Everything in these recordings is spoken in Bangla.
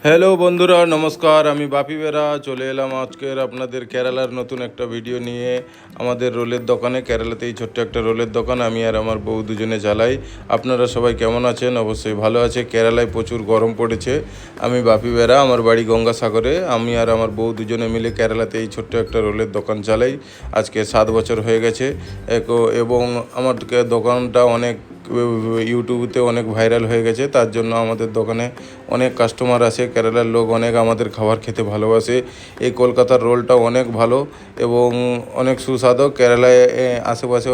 হ্যালো বন্ধুরা, নমস্কার। আমি বাপি বেরা চলে এলাম আজকের আপনাদের কেরালার নতুন একটা ভিডিও নিয়ে। আমাদের রোলের দোকানে, কেরালাতেই ছোট্ট একটা রোলের দোকান আমি আর আমার বউ দুজনে চালাই। আপনারা সবাই কেমন আছেন? অবশ্যই ভালো আছে। কেরালায় প্রচুর গরম পড়েছে। আমি বাপি বেরা, আমার বাড়ি গঙ্গাসাগরে। আমি আর আমার বউ দুজনে মিলে কেরালাতে এই ছোট্ট একটা রোলের দোকান চালাই। আজকে 7 বছর হয়ে গেছে। এবং আমার দোকানটা অনেক ইউটিউবেতে অনেক ভাইরাল হয়ে গেছে। তার জন্য আমাদের দোকানে অনেক কাস্টমার আসে। কেরালার লোক অনেক আমাদের খাবার খেতে ভালোবাসে। এই কলকাতার রোলটা অনেক ভালো এবং অনেক সুস্বাদু। কেরালায় আশেপাশে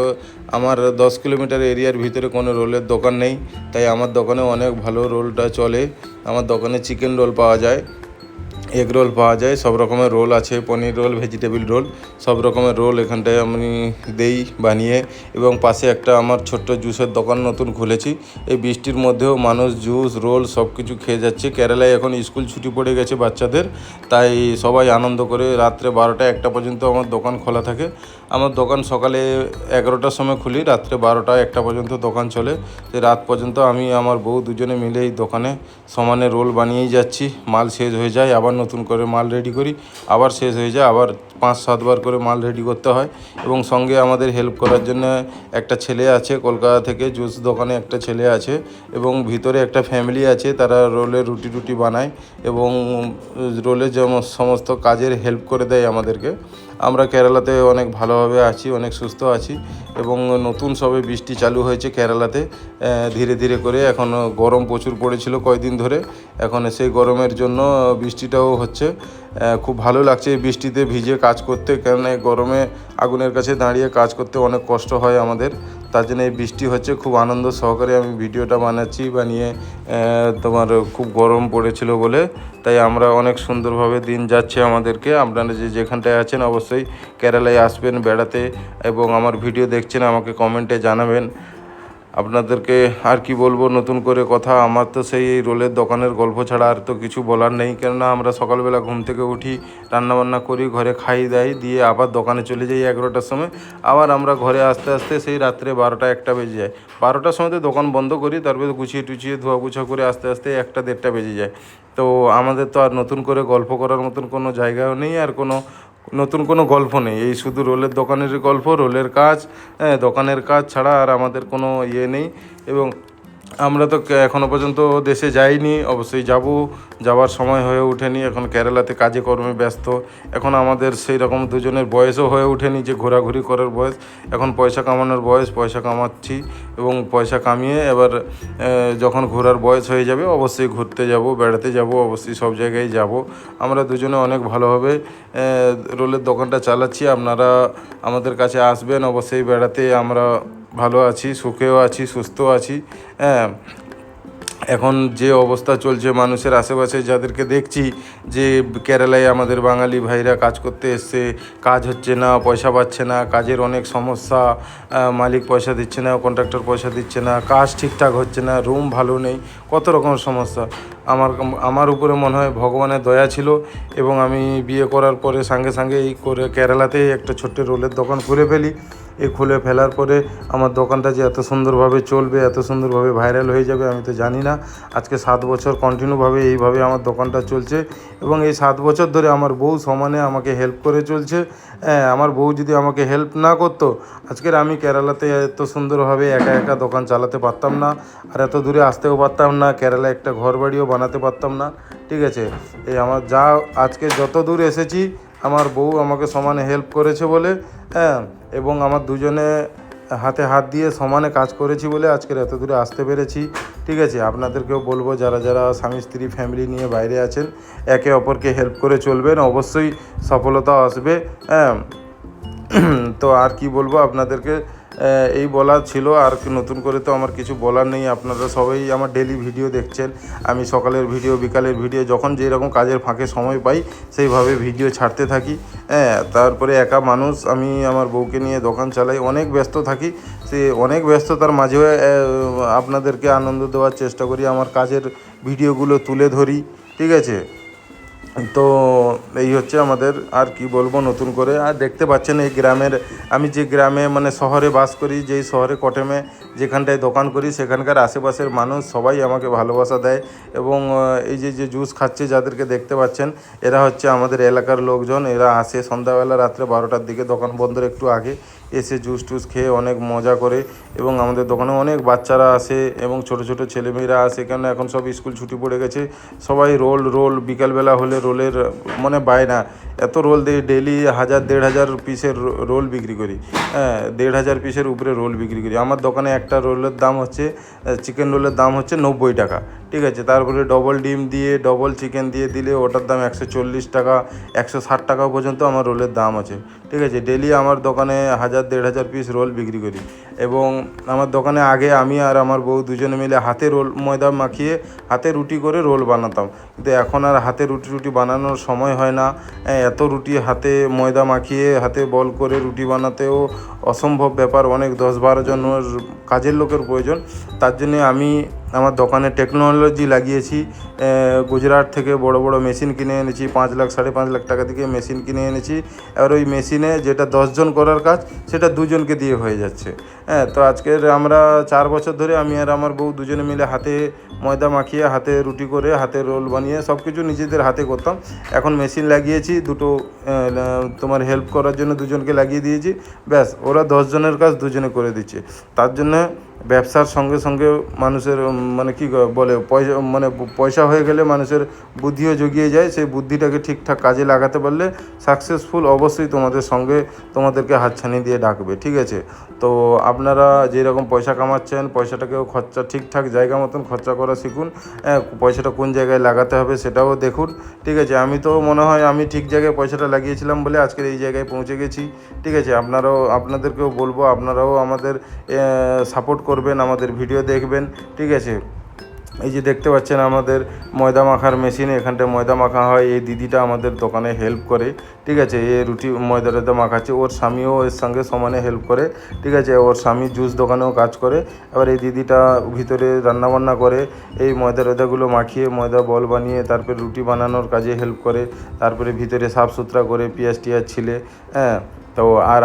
আমার 10 কিলোমিটার এরিয়ার ভিতরে কোনো রোলের দোকান নেই, তাই আমার দোকানে অনেক ভালো রোলটা চলে। আমার দোকানে চিকেন রোল পাওয়া যায়, এগ রোল পাওয়া যায়, সব রকমের রোল আছে, পনির রোল, ভেজিটেবিল রোল, সব রকমের রোল এখানটায় আমি দেই বানিয়ে। এবং পাশে একটা আমার ছোট্ট জুসের দোকান নতুন খুলেছি। এই বৃষ্টির মধ্যেও মানুষ জুস, রোল সব কিছু খেয়ে যাচ্ছে। কেরালায় এখন স্কুল ছুটি পড়ে গেছে বাচ্চাদের, তাই সবাই আনন্দ করে রাত্রে 12টা-1টা পর্যন্ত আমার দোকান খোলা থাকে। আমার দোকান সকালে 11টার সময় খুলি, রাত্রে 12টা-1টা পর্যন্ত দোকান চলে। সেই রাত পর্যন্ত আমি আমার বউ দুজনে মিলে এই দোকানে সমানে রোল বানিয়েই যাচ্ছি। মাল শেষ হয়ে যায়, আবার নতুন করে মাল রেডি করি, আবার শেষ হয়ে যায়, আবার 5-7 বার করে মাল রেডি করতে হয়। এবং সঙ্গে আমাদের হেল্প করার জন্য একটা ছেলে আছে কলকাতা থেকে, জুস দোকানে একটা ছেলে আছে এবং ভিতরে একটা ফ্যামিলি আছে, তারা রোলের রুটি বানায় এবং রোলের যেমন সমস্ত কাজের হেল্প করে দেয় আমাদেরকে। আমরা কেরালাতে অনেক ভালোভাবে আছি, অনেক সুস্থ আছি এবং নতুন সবে বৃষ্টি চালু হয়েছে কেরালাতে ধীরে ধীরে করে। এখন গরম প্রচুর পড়েছিল কয়েকদিন ধরে, এখন সেই গরমের জন্য বৃষ্টিটাও হচ্ছে। খুব ভালো লাগছে এই বৃষ্টিতে ভিজে কাজ করতে, কারণ এই গরমে আগুনের কাছে দাঁড়িয়ে কাজ করতে অনেক কষ্ট হয় আমাদের। তার জন্য এই বৃষ্টি হচ্ছে, খুব আনন্দ সহকারে আমি ভিডিওটা বানিয়ে তোমার খুব গরম পড়েছিল বলে, তাই আমরা অনেক সুন্দরভাবে দিন যাচ্ছে আমাদেরকে। আপনারা যেখানটায় আছেন অবশ্যই কেরালায় আসবেন বেড়াতে এবং আমার ভিডিও দেখছেন, আমাকে কমেন্টে জানাবেন। আপনাদেরকে আর কি বলবো নতুন করে কথা। আমার তো সেই রোলের দোকানের গল্প ছাড়া আর তো কিছু বলার নেই, কেননা আমরা সকালবেলা ঘুম থেকে উঠি, রান্নাবান্না করি, ঘরে খাই দাই, দিয়ে আবার দোকানে চলে যাই 11টার সময়। আবার আমরা ঘরে আসতে আসতে সেই রাত্রে 12টা-1টা বেজে যায়। 12টার সময় তো দোকান বন্ধ করি, তারপরে গুছিয়ে টুছিয়ে ধোয়া গুছা করে আস্তে আস্তে 1টা-1.5টা বেজে যায়। তো আমাদের তো আর নতুন করে গল্প করার মতন কোনো জায়গাও নেই, আর কোনো নতুন কোনো গল্প নেই। এই শুধু রোলের দোকানের গল্প, রোলের কাজ, দোকানের কাজ ছাড়া আর আমাদের কোনো ইয়ে নেই। এবং আমরা তো এখনও পর্যন্ত দেশে যাইনি, অবশ্যই যাব, যাওয়ার সময় হয়ে ওঠেনি। এখন কেরালাতে কাজে কর্মে ব্যস্ত। এখন আমাদের সেই রকম দুজনের বয়সও হয়ে ওঠেনি যে ঘোরাঘুরি করার বয়স। এখন পয়সা কামানোর বয়স, পয়সা কামাচ্ছি এবং পয়সা কামিয়ে এবার যখন ঘোরার বয়স হয়ে যাবে অবশ্যই ঘুরতে যাব, বেড়াতে যাব, অবশ্যই সব জায়গায় যাব। আমরা দুজনে অনেক ভালোভাবে রোলের দোকানটা চালাচ্ছি। আপনারা আমাদের কাছে আসবেন অবশ্যই বেড়াতে। আমরা ভালো আছি, সুখেও আছি, সুস্থ আছি। হ্যাঁ, এখন যে অবস্থা চলছে মানুষের আশেপাশে যাদেরকে দেখছি যে কেরালায় আমাদের বাঙালি ভাইরা কাজ করতে এসছে, কাজ হচ্ছে না, পয়সা পাচ্ছে না, কাজের অনেক সমস্যা, মালিক পয়সা দিচ্ছে না, কন্ট্রাক্টর পয়সা দিচ্ছে না, কাজ ঠিকঠাক হচ্ছে না, রুম ভালো নেই, কত রকম সমস্যা। আমার উপরে মনে হয় ভগবানের দয়া ছিল এবং আমি বিয়ে করার পরে সঙ্গে এই করে কেরালাতেই একটা ছোট্ট রোলের দোকান খুলে ফেলি। এই খুলে ফেলার পরে আমার দোকানটা যে এত সুন্দরভাবে চলবে, এত সুন্দরভাবে ভাইরাল হয়ে যাবে আমি তো জানি না। আজকে 7 বছর কন্টিনিউভাবে এইভাবে আমার দোকানটা চলছে এবং এই 7 বছর ধরে আমার বউ সমানে আমাকে হেল্প করে চলছে। আমার বউ যদি আমাকে হেল্প না করতো, আজকের আমি কেরালাতে এত সুন্দরভাবে একা একা দোকান চালাতে পারতাম না, আর এত দূরে আসতেও পারতাম না, কেরালায় একটা ঘর বাড়িও বানাতে পারতাম না। ঠিক আছে, এই আমার যা আজকে যত দূর এসেছি আমার বউ আমাকে সমানে হেল্প করেছে বলে, এবং আমার দুজনে হাতে হাত দিয়ে সমানে কাজ করেছি বলে আজকের এত দূরে আসতে পেরেছি। ঠিক আছে, আপনাদেরকেও বলবো যারা যারা স্বামী স্ত্রী ফ্যামিলি নিয়ে বাইরে আছেন, একে অপরকে হেল্প করে চলবেন, অবশ্যই সফলতা আসবে। তো আর কি বলবো আপনাদেরকে, এই বলার ছিল। আর নতুন করে তো আমার কিছু বলার নেই। আপনারা সবাই আমার ডেলি ভিডিও দেখছেন, আমি সকালের ভিডিও, বিকালের ভিডিও, যখন যেই রকম কাজের ফাঁকে সময় পাই সেইভাবে ভিডিও ছাড়তে থাকি। তারপরে একা মানুষ, আমি আমার বউকে নিয়ে দোকান চালাই, অনেক ব্যস্ত থাকি। সে অনেক ব্যস্ততার মাঝেও আপনাদেরকে আনন্দ দেওয়ার চেষ্টা করি, আমার কাজের ভিডিওগুলো তুলে ধরি। ঠিক আছে, তো এই হচ্ছে আমাদের, আর কি বলবো নতুন করে। আর দেখতে পাচ্ছেন এই গ্রামের, আমি যে গ্রামে মানে শহরে বাস করি, যেই শহরে কটেমে যেখানটায় দোকান করি, সেখানকার আশেপাশের মানুষ সবাই আমাকে ভালোবাসা দেয়। এবং এই যে যে জুস খাচ্ছে যাদেরকে দেখতে পাচ্ছেন, এরা হচ্ছে আমাদের এলাকার লোকজন। এরা আসে সন্ধ্যাবেলা রাত্রে 12টার দিকে, দোকান বন্ধের একটু আগে এসে জুস টুস খেয়ে অনেক মজা করে। এবং আমাদের দোকানে অনেক বাচ্চারা আসে এবং ছোট ছোট ছেলেমেয়েরা আসে, কেন এখন সব স্কুল ছুটি পড়ে গেছে। সবাই রোল বিকালবেলা হলে রোলের মানে বায়না, এত রোল দিই ডেলি 1000-1500 পিসের রোল বিক্রি করি। হ্যাঁ, 1500 পিসের উপরে রোল বিক্রি করি। আমার দোকানে একটা রোলের দাম হচ্ছে, চিকেন রোলের দাম হচ্ছে 90 টাকা, ঠিক আছে। তারপরে ডবল ডিম দিয়ে ডবল চিকেন দিয়ে দিলে ওটার দাম 140 টাকা, 160 টাকা পর্যন্ত আমার রোলের দাম আছে, ঠিক আছে। ডেলি আমার দোকানে 1000-1500 পিস রোল বিক্রি করি। এবং আমার দোকানে আগে আমি আর আমার বউ দুজনে মিলে হাতে রোল ময়দা মাখিয়ে হাতে রুটি করে রোল বানাতাম, কিন্তু এখন আর হাতে রুটি বানানোর সময় হয় না। এত রুটি হাতে ময়দা মাখিয়ে হাতে বল করে রুটি বানাতেও অসম্ভব ব্যাপার, অনেক 10-12 জনের কাজের লোকের প্রয়োজন। তার জন্যে আমি আমার দোকানে টেকনোলজি লাগিয়েছি। গুজরাট থেকে বড় বড় মেশিন কিনে এনেছি, 5 লাখ 5.5 লাখ টাকা থেকে মেশিন কিনে এনেছি। এবার ওই মেশিনে যেটা 10 জন করার কাজ, সেটা 2 জনকে দিয়ে হয়ে যাচ্ছে। হ্যাঁ, তো আজকের আমরা 4 বছর ধরে আমি আর আমার বউ দুজনে মিলে হাতে ময়দা মাখিয়ে হাতে রুটি করে হাতে রোল বানিয়ে সব কিছু নিজেদের হাতে করতাম। এখন মেশিন লাগিয়েছি দুটো, তোমার হেল্প করার জন্য 2 জনকে লাগিয়ে দিয়েছি, ব্যাস ওরা 10 জনের কাজ 2 জনে করে দিচ্ছে। তার জন্যে ব্যবসার সঙ্গে সঙ্গে মানুষের মানে কী বলে পয়সা হয়ে গেলে মানুষের বুদ্ধিও জগিয়ে যায়। সেই বুদ্ধিটাকে ঠিকঠাক কাজে লাগাতে পারলে সাকসেসফুল অবশ্যই তোমাদের সঙ্গে তোমাদেরকে হাতছানি দিয়ে ডাকবে, ঠিক আছে। তো আপনারা যেরকম পয়সা কামাচ্ছেন, পয়সাটাকেও খরচা ঠিকঠাক জায়গা মতন খরচা করা শিখুন। পয়সাটা কোন জায়গায় লাগাতে হবে সেটাও দেখুন, ঠিক আছে। আমি তো মনে হয় আমি ঠিক জায়গায় পয়সাটা লাগিয়েছিলাম বলে আজকের এই জায়গায় পৌঁছে গেছি, ঠিক আছে। আপনাদেরকেও বলবো, আপনারাও আমাদের সাপোর্ট করবেন, আমাদের ভিডিও দেখবেন, ঠিক আছে। এই যে দেখতে পাচ্ছেন আমাদের ময়দা মাখার মেশিন, এখানটায় ময়দা মাখা হয়। এই দিদিটা আমাদের দোকানে হেল্প করে, ঠিক আছে। এ রুটি ময়দাটা মাখাচ্ছে, ওর স্বামীও এর সঙ্গে সমানে হেল্প করে, ঠিক আছে। ওর স্বামী জুস দোকানেও কাজ করে। এবার এই দিদিটা ভিতরে রান্নাবান্না করে, এই ময়দাগুলো মাখিয়ে ময়দা বল বানিয়ে তারপরে রুটি বানানোর কাজে হেল্প করে, তারপরে ভিতরে সাফ সুতরা করে পিঁয়াজ টিয়াজ ছিলে। হ্যাঁ, তো আর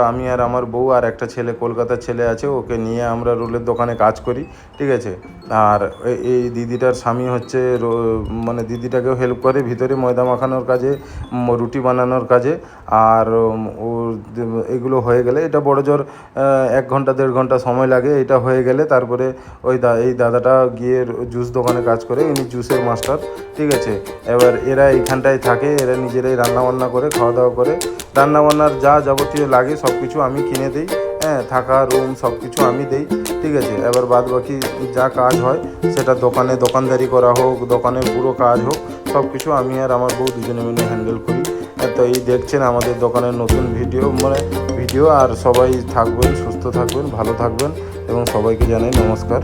আমি আর আমার বউ আর একটা ছেলে, কলকাতার ছেলে আছে, ওকে নিয়ে আমরা রোলের দোকানে কাজ করি, ঠিক আছে। আর এই দিদিটার স্বামী হচ্ছে মানে দিদিটাকেও হেল্প করে ভিতরে ময়দা মাখানোর কাজে, রুটি বানানোর কাজে। আর ও এগুলো হয়ে গেলে, এটা বড় জোর 1 ঘন্টা 1.5 ঘন্টা সময় লাগে। এটা হয়ে গেলে তারপরে এই দাদাটা গিয়ে জুস দোকানে কাজ করে, ইনি জুসের মাস্টার, ঠিক আছে। এবার এরা এইখানটায় থাকে, এরা নিজেরাই রান্নাবান্না করে খাওয়া দাওয়া করে। রান্নাবান্নার যা যাবতীয় লাগে সব কিছু আমি কিনে দিই, হ্যাঁ, থাকা রুম সব কিছু আমি দিই, ঠিক আছে। এবার বাদ বাকি যা কাজ হয় সেটা দোকানদারি করা হোক, দোকানের পুরো কাজ হোক, সব কিছু আমি আর আমার বউ দুজনে মিলে হ্যান্ডেল করি। তো এই দেখছেন আমাদের দোকানের নতুন ভিডিও। আর সবাই থাকবেন, সুস্থ থাকবেন, ভালো থাকবেন এবং সবাইকে জানাই নমস্কার।